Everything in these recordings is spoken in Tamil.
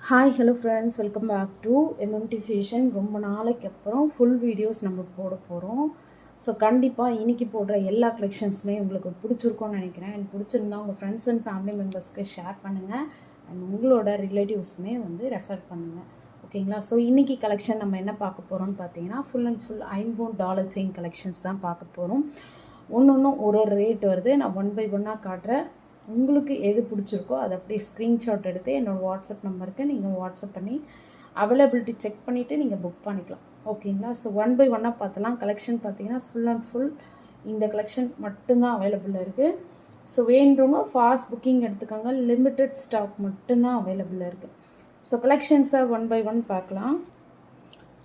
Hi hello friends, welcome back to MMT fashion. ரொம்ப நாளைக்கு அப்புறம் ஃபுல் வீடியோஸ் நம்ம போட போகிறோம். ஸோ கண்டிப்பாக இன்றைக்கி போடுற எல்லா கலெக்ஷன்ஸுமே உங்களுக்கு பிடிச்சிருக்கோன்னு நினைக்கிறேன். எனக்கு பிடிச்சிருந்தா உங்கள் ஃப்ரெண்ட்ஸ் அண்ட் ஃபேமிலி மெம்பர்ஸ்க்கு ஷேர் பண்ணுங்கள் அண்ட் உங்களோட ரிலேட்டிவ்ஸுமே ரெஃபர் பண்ணுங்கள். ஓகேங்களா? ஸோ இன்றைக்கி கலெக்ஷன் நம்ம என்ன பார்க்க போகிறோம்னு பார்த்தீங்கன்னா full and full $5 chain collections தான் பார்க்க போகிறோம். ஒன்று ஒரு ரேட் வருது. நான் ஒன் பை ஒன்னாக காட்டுறேன். உங்களுக்கு எது பிடிச்சிருக்கோ அதை அப்படியே ஸ்க்ரீன்ஷாட் எடுத்து என்னோடய வாட்ஸ்அப் நம்பருக்கு நீங்கள் வாட்ஸ்அப் பண்ணி அவைலபிலிட்டி செக் பண்ணிவிட்டு நீங்கள் புக் பண்ணிக்கலாம். ஓகேங்களா? ஸோ ஒன் பை ஒன்னாக பார்த்தலாம். கலெக்ஷன் பார்த்தீங்கன்னா ஃபுல் அண்ட் ஃபுல் இந்த கலெக்ஷன் மட்டும்தான் அவைலபிளாக இருக்குது. ஸோ வேண்டுறவங்க ஃபாஸ்ட் புக்கிங் எடுத்துக்கோங்க. லிமிட்டட் ஸ்டாக் மட்டும்தான் அவைலபிளாக இருக்குது. ஸோ கலெக்ஷன்ஸை ஒன் பை ஒன் பார்க்கலாம்.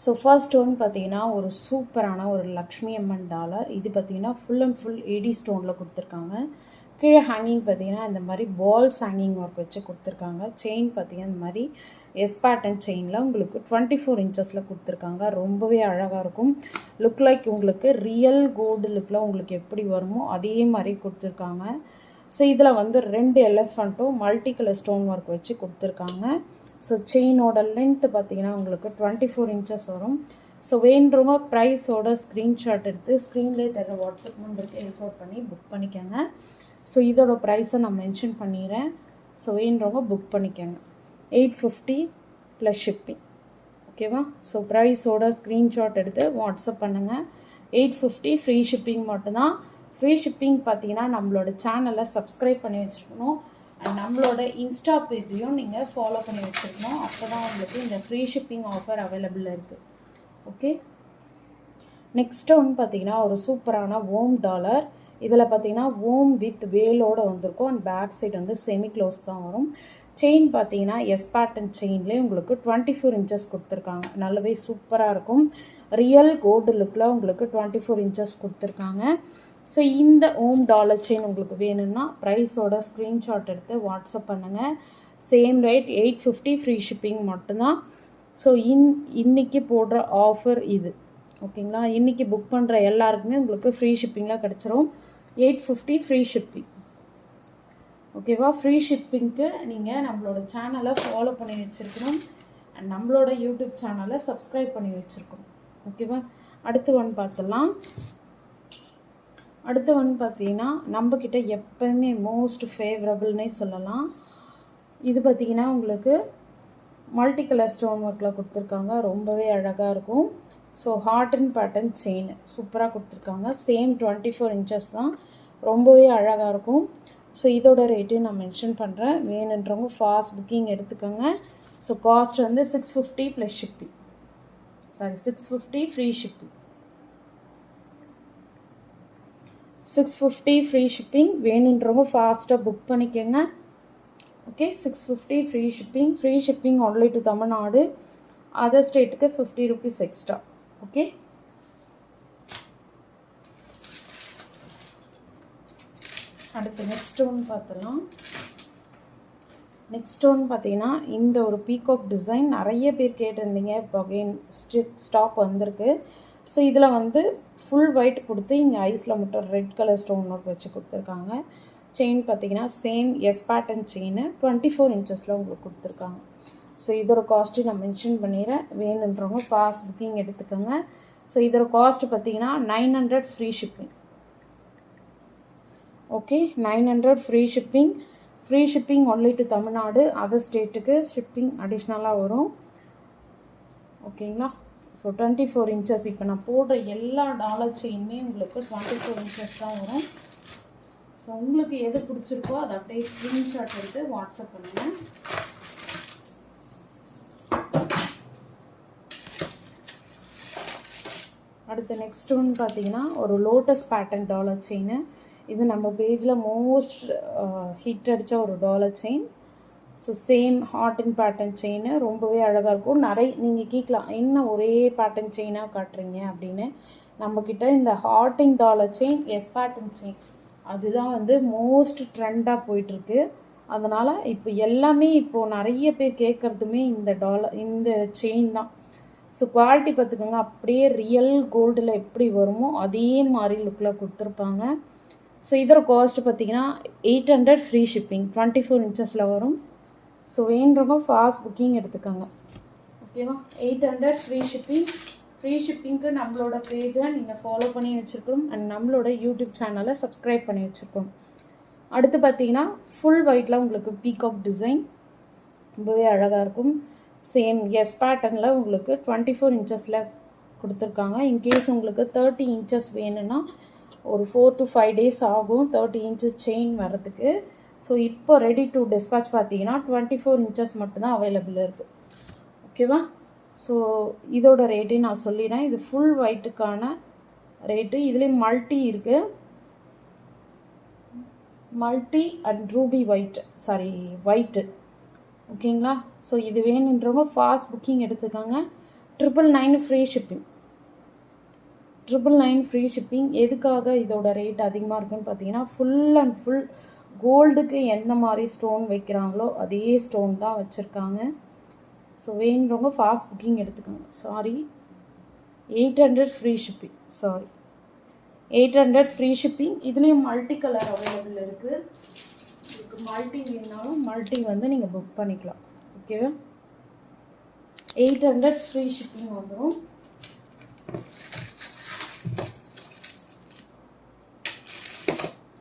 ஸோ ஃபர்ஸ்ட் ஒன் பார்த்தீங்கன்னா ஒரு சூப்பரான ஒரு லக்ஷ்மி அம்மன் டாலர். இது பார்த்தீங்கன்னா ஃபுல் அண்ட் ஃபுல் ஏடி ஸ்டோனில் கொடுத்துருக்காங்க. கீழே ஹேங்கிங் பார்த்தீங்கன்னா இந்த மாதிரி பால்ஸ் ஹேங்கிங் ஒர்க் வச்சு கொடுத்துருக்காங்க. செயின் பார்த்தீங்கன்னா இந்த மாதிரி எஸ் பேட்டர்ன் செயினில் உங்களுக்கு 24 இன்ச்சஸில் கொடுத்துருக்காங்க. ரொம்பவே அழகாக இருக்கும். லுக் லைக் உங்களுக்கு ரியல் கோல்டு லுக்கில் உங்களுக்கு எப்படி வருமோ அதே மாதிரி கொடுத்துருக்காங்க. ஸோ இதில் 2 எலிஃபண்ட்டும் மல்டி கலர் ஸ்டோன் ஒர்க் வச்சு கொடுத்துருக்காங்க. ஸோ செயினோட லென்த்து பார்த்தீங்கன்னா உங்களுக்கு 24 இன்ச்சஸ் வரும். ஸோ வேண்டுறவங்க ப்ரைஸோட ஸ்க்ரீன்ஷாட் எடுத்து ஸ்க்ரீன்லேயே தர வாட்ஸ்அப் நம்பருக்கு இன்ஃபார்ம் பண்ணி புக் பண்ணிக்கோங்க. ஸோ இதோட ப்ரைஸை நான் மென்ஷன் பண்ணிடுறேன். ஸோ வேணுறவங்க புக் பண்ணிக்கோங்க. $850 ப்ளஸ் ஷிப்பிங். ஓகேவா? ஸோ ப்ரைஸோட ஸ்க்ரீன்ஷாட் எடுத்து வாட்ஸ்அப் பண்ணுங்கள். $850 ஃப்ரீ ஷிப்பிங் மட்டும்தான். ஃப்ரீ ஷிப்பிங் பார்த்தீங்கன்னா நம்மளோட சேனலை சப்ஸ்கிரைப் பண்ணி வச்சுருக்கணும் அண்ட் நம்மளோட இன்ஸ்டா பேஜையும் நீங்கள் ஃபாலோ பண்ணி வச்சுருக்கணும். அப்போ தான் உங்களுக்கு இந்த ஃப்ரீ ஷிப்பிங் ஆஃபர் அவைலபிளாக இருக்குது. ஓகே, நெக்ஸ்ட்டு பார்த்தீங்கன்னா ஒரு சூப்பரான ஓம் டாலர். இதில் பார்த்தீங்கன்னா ஓம் வித் வேலோடு வந்திருக்கும் and back side semi close தான் வரும். செயின் பார்த்தீங்கன்னா எஸ் பேட்டர்ன் செயின்லேயே உங்களுக்கு 24 இன்ச்சஸ் கொடுத்துருக்காங்க. நல்லாவே சூப்பராக இருக்கும். ரியல் கோல்டு லுக்கில் உங்களுக்கு 24 இன்ச்சஸ் கொடுத்துருக்காங்க. ஸோ இந்த ஓம் டாலர் செயின் உங்களுக்கு வேணும்னா ப்ரைஸோட ஸ்க்ரீன்ஷாட் எடுத்து வாட்ஸ்அப் பண்ணுங்கள். சேம் ரேட் $850 ஃப்ரீ ஷிப்பிங் மட்டும்தான். ஸோ இன்றைக்கி போடுற ஆஃபர் இது. ஓகேங்களா? இன்றைக்கி புக் பண்ணுற எல்லாருக்குமே உங்களுக்கு ஃப்ரீ ஷிப்பிங்கில் கிடச்சிரும். $850 ஃப்ரீ ஷிப்பிங். ஓகேவா? ஃப்ரீ ஷிப்பிங்க்கு நீங்கள் நம்மளோட சேனலை ஃபாலோ பண்ணி வச்சுருக்கணும் அண்ட் நம்மளோட யூடியூப் சேனலை சப்ஸ்கிரைப் பண்ணி வச்சுருக்கணும். ஓகேவா? அடுத்து பார்த்துடலாம். அடுத்து பார்த்தீங்கன்னா நம்மக்கிட்ட எப்போயுமே மோஸ்ட் ஃபேவரபிள்னே சொல்லலாம். இது பார்த்திங்கன்னா உங்களுக்கு மல்டி கலர் ஸ்டோன் ஒர்க்கில் கொடுத்துருக்காங்க. ரொம்பவே அழகாக இருக்கும். So heart and pattern chain சூப்பராக கொடுத்துருக்காங்க. சேம் 24 இன்ச்சஸ் தான். ரொம்பவே அழகாக இருக்கும். ஸோ இதோட ரேட்டையும் நான் மென்ஷன் பண்ணுறேன். வேணுன்றவங்க ஃபாஸ்ட் புக்கிங் எடுத்துக்கோங்க. So cost $650 plus shipping. $650 free shipping. $650 free shipping. வேணுன்றவங்க ஃபாஸ்ட்டாக புக் பண்ணிக்கோங்க. Okay, $650 free shipping. Free shipping only to Tamil Nadu. Other ஸ்டேட்டுக்கு $50 எக்ஸ்ட்ரா. ஓகே, அடுத்து நெக்ஸ்ட் பார்த்துடலாம். நெக்ஸ்ட் பார்த்தீங்கன்னா இந்த ஒரு பீகாக் டிசைன் நிறைய பேர் கேட்டிருந்தீங்க. இப்போ அகெயின் ஸ்டாக் வந்திருக்கு. ஸோ இதில் ஃபுல் ஒயிட் கொடுத்து இங்கே ஐஸில் மட்டும் ரெட் கலர் ஸ்டோன் ஒர்க் வச்சு கொடுத்துருக்காங்க. செயின் பார்த்தீங்கன்னா சேம் எஸ் பேட்டர்ன் செயின் 24 இன்ச்சஸில் உங்களுக்கு கொடுத்துருக்காங்க. ஸோ இதோட காஸ்ட்டு நான் மென்ஷன் பண்ணிடுறேன். வேணுன்றவங்க ஃபாஸ்ட் புக்கிங் எடுத்துக்கோங்க. ஸோ இதோட காஸ்ட்டு பார்த்தீங்கன்னா $900 free shipping. Okay, $900 free shipping. Free shipping only to Tamil Nadu. Other ஸ்டேட்டுக்கு ஷிப்பிங் அடிஷ்னலாக வரும். ஓகேங்களா? So 24 inches. இப்போ நான் போடுற எல்லா டாலர் செயினுமே உங்களுக்கு 24 இன்ச்சஸ் தான் வரும். ஸோ உங்களுக்கு எது பிடிச்சிருக்கோ அதை அப்படியே ஸ்க்ரீன்ஷாட் எடுத்து வாட்ஸ்அப் பண்ணுங்கள். அடுத்து நெக்ஸ்ட் பார்த்தீங்கன்னா ஒரு லோட்டஸ் பேட்டர்ன் டாலர் செயின். இது நம்ம பேஜில் மோஸ்ட் ஹிட் அடித்த ஒரு dollar chain. So same heart and pattern chain ரொம்பவே அழகாக இருக்கும். நீங்கள் கேட்கலாம் என்ன ஒரே பேட்டர்ன் செயினாக காட்டுறீங்க அப்படின்னு. நம்மக்கிட்ட இந்த heart and dollar chain S pattern chain அதுதான் மோஸ்ட் ட்ரெண்டாக போயிட்டுருக்கு. அதனால் இப்போ எல்லாமே இப்போது நிறைய பேர் கேட்குறதுமே இந்த செயின் தான். ஸோ குவாலிட்டி பார்த்துக்கோங்க. அப்படியே ரியல் கோல்டில் எப்படி வருமோ அதே மாதிரி லுக்கில் கொடுத்துருப்பாங்க. ஸோ இதோட காஸ்ட்டு பார்த்திங்கன்னா $800 ஃப்ரீ ஷிப்பிங். 24 இன்ச்சஸில் வரும். ஸோ வேணுறவங்க ஃபாஸ்ட் புக்கிங் எடுத்துக்கோங்க. ஓகேவா? 800 ஃப்ரீ ஷிப்பிங்க்கு நம்மளோட பேஜை நீங்கள் ஃபாலோ பண்ணி வச்சுருக்கணும் அண்ட் நம்மளோட யூடியூப் சேனலை சப்ஸ்கிரைப் பண்ணி வச்சுருக்கோம். அடுத்து பார்த்தீங்கன்னா ஃபுல் ஒயிட்டில் உங்களுக்கு பீகாக் டிசைன் ரொம்பவே அழகாக இருக்கும். சேம் எஸ் பேட்டர்னில் உங்களுக்கு 24 இன்ச்சஸில் கொடுத்துருக்காங்க. இன்கேஸ் உங்களுக்கு 30 இன்ச்சஸ் வேணும்னா ஒரு 4 to 5 days ஆகும் 30 இன்ச்சஸ் செயின் வர்றதுக்கு. ஸோ இப்போ ரெடி டு டிஸ்பேச் பார்த்தீங்கன்னா 24 இன்ச்சஸ் மட்டும்தான் அவைலபிள் இருக்குது. ஓகேவா? ஸோ இதோட ரேட்டையும் நான் சொல்லிடுறேன். இது ஃபுல் ஒயிட்டுக்கான ரேட்டு. இதுலேயும் மல்டி இருக்குது, மல்டி அண்ட் ரூபி ஒயிட்டு. ஓகேங்களா? ஸோ இது வேணுன்றவங்க ஃபாஸ்ட் புக்கிங் எடுத்துக்கோங்க. 999 ஃப்ரீ ஷிப்பிங். 999 free shipping. எதுக்காக இதோட ரேட் அதிகமாக இருக்குன்னு பார்த்தீங்கன்னா ஃபுல் அண்ட் ஃபுல் கோல்டுக்கு எந்த மாதிரி ஸ்டோன் வைக்கிறாங்களோ அதே ஸ்டோன் தான் வச்சுருக்காங்க. ஸோ வேணுறவங்க ஃபாஸ்ட் புக்கிங் எடுத்துக்கோங்க. 800 ஃப்ரீ ஷிப்பிங். 800 free shipping. இதுலேயும் மல்டி கலர் அவைலபிள் இருக்குது. இதுக்கு மல்டி வேணுனாலும் மல்டி வந்து நீங்கள் புக் பண்ணிக்கலாம். ஓகேவா? 800 ஃப்ரீ ஷிப்பிங் வந்துடும்.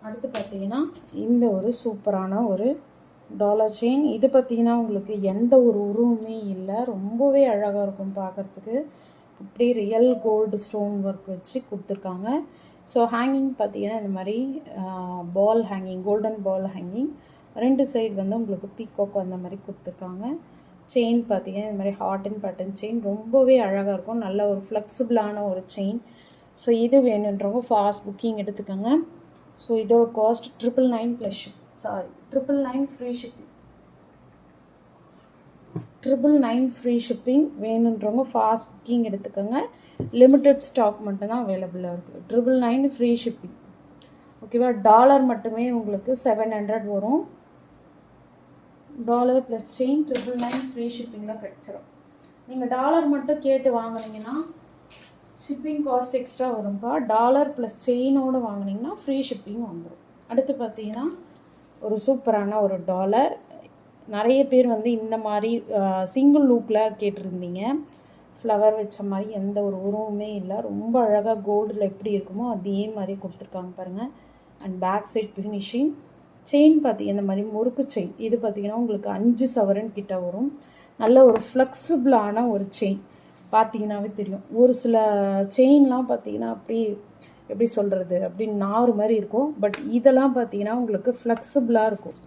அடுத்து பார்த்தீங்கன்னா இந்த ஒரு சூப்பரான ஒரு டாலர் செயின். இது பார்த்தீங்கன்னா உங்களுக்கு எந்த ஒரு உருவமே இல்லை, ரொம்பவே அழகாக இருக்கும் பார்க்குறதுக்கு. இப்படி ரியல் கோல்டு ஸ்டோன் ஒர்க் வச்சு கொடுத்துருக்காங்க. ஸோ ஹேங்கிங் பார்த்தீங்கன்னா இந்த மாதிரி ball hanging, golden ball hanging. 2 side வந்து உங்களுக்கு பீகாக் அந்த மாதிரி கொடுத்துருக்காங்க. செயின் பார்த்தீங்கன்னா இந்த மாதிரி ஹார்ட் அண்ட் பேட்டர்ன் செயின் ரொம்பவே அழகாக இருக்கும். நல்ல ஒரு ஃப்ளெக்சிபிளான ஒரு செயின். ஸோ இது வேணுன்றவங்க ஃபாஸ்ட் புக்கிங் எடுத்துக்கோங்க. ஸோ இதோட cost 999 free shipping. 999 free shipping. வேணுன்றவங்க ஃபாஸ்ட் புக்கிங் எடுத்துக்கோங்க. லிமிட்டட் ஸ்டாக் மட்டும்தான் அவைலபிளாக இருக்குது. 999 ஃப்ரீ ஷிப்பிங். ஓகேவா? டாலர் மட்டுமே உங்களுக்கு 700 வரும். டாலர் ப்ளஸ் செயின் 999 ஃப்ரீ ஷிப்பிங்கில் கிடச்சிரும். நீங்கள் டாலர் மட்டும் கேட்டு வாங்கினீங்கன்னா ஷிப்பிங் காஸ்ட் எக்ஸ்ட்ரா வரும்பா. டாலர் ப்ளஸ் செயினோடு வாங்கினீங்கன்னா ஃப்ரீ ஷிப்பிங் வந்துடும். அடுத்து பார்த்தீங்கன்னா ஒரு சூப்பரான ஒரு டாலர். நிறைய பேர் வந்து இந்த மாதிரி சிங்கிள் லூக்கில் கேட்டிருந்தீங்க. ஃப்ளவர் வச்ச மாதிரி எந்த ஒரு உருவமே இல்லை, ரொம்ப அழகாக கோல்டில் எப்படி இருக்குமோ அதே மாதிரி கொடுத்துருக்காங்க பாருங்கள். And back side finishing. Chain பார்த்தீங்க இந்த மாதிரி முறுக்கு செயின். இது பார்த்திங்கன்னா உங்களுக்கு 5 சவரன் கிட்ட வரும். நல்ல ஒரு ஃப்ளெக்சிபிளான ஒரு செயின். பார்த்தீங்கன்னாவே தெரியும். ஒரு சில செயின்லாம் பார்த்தீங்கன்னா எப்படி சொல்கிறது, அப்படி நார் மாதிரி இருக்கும். பட் இதெல்லாம் பார்த்தீங்கன்னா உங்களுக்கு ஃப்ளெக்சிபிளாக இருக்கும்.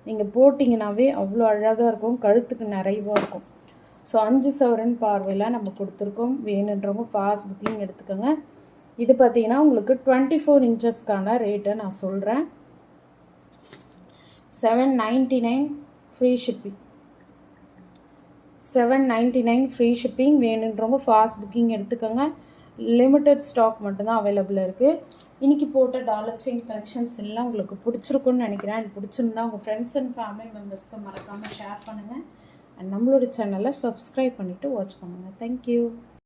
நீங்கள் போட்டிங்கனாவே அவ்வளோ அழகாக இருக்கும், கழுத்துக்கு நிறைவாக இருக்கும். ஸோ 5 சவரன் பார்வையில் நம்ம கொடுத்துருக்கோம். வேணுன்றவங்க ஃபாஸ்ட் புக்கிங் எடுத்துக்கோங்க. இது பார்த்தீங்கன்னா உங்களுக்கு 24 இன்ச்சஸ்க்கான ரேட்டை நான் சொல்கிறேன். 799 ஃப்ரீ ஷிப்பிங். 799 free shipping. வேணுன்றவங்க ஃபாஸ்ட் புக்கிங் எடுத்துக்கோங்க. லிமிட்டட் ஸ்டாக் மட்டும்தான் அவைலபிளாக இருக்குது. இன்றைக்கி போட்ட டாலர் செயின் கலெக்ஷன்ஸ் எல்லாம் உங்களுக்கு பிடிச்சிருக்குன்னு நினைக்கிறேன். எனக்கு பிடிச்சிருந்தா உங்கள் ஃப்ரெண்ட்ஸ் அண்ட் ஃபேமிலி மெம்பர்ஸ்க்கு மறக்காமல் ஷேர் பண்ணுங்கள். அண்ட் நம்மளோட சேனலை சப்ஸ்கிரைப் பண்ணிவிட்டு வாட்ச் பண்ணுங்கள். தேங்க்யூ.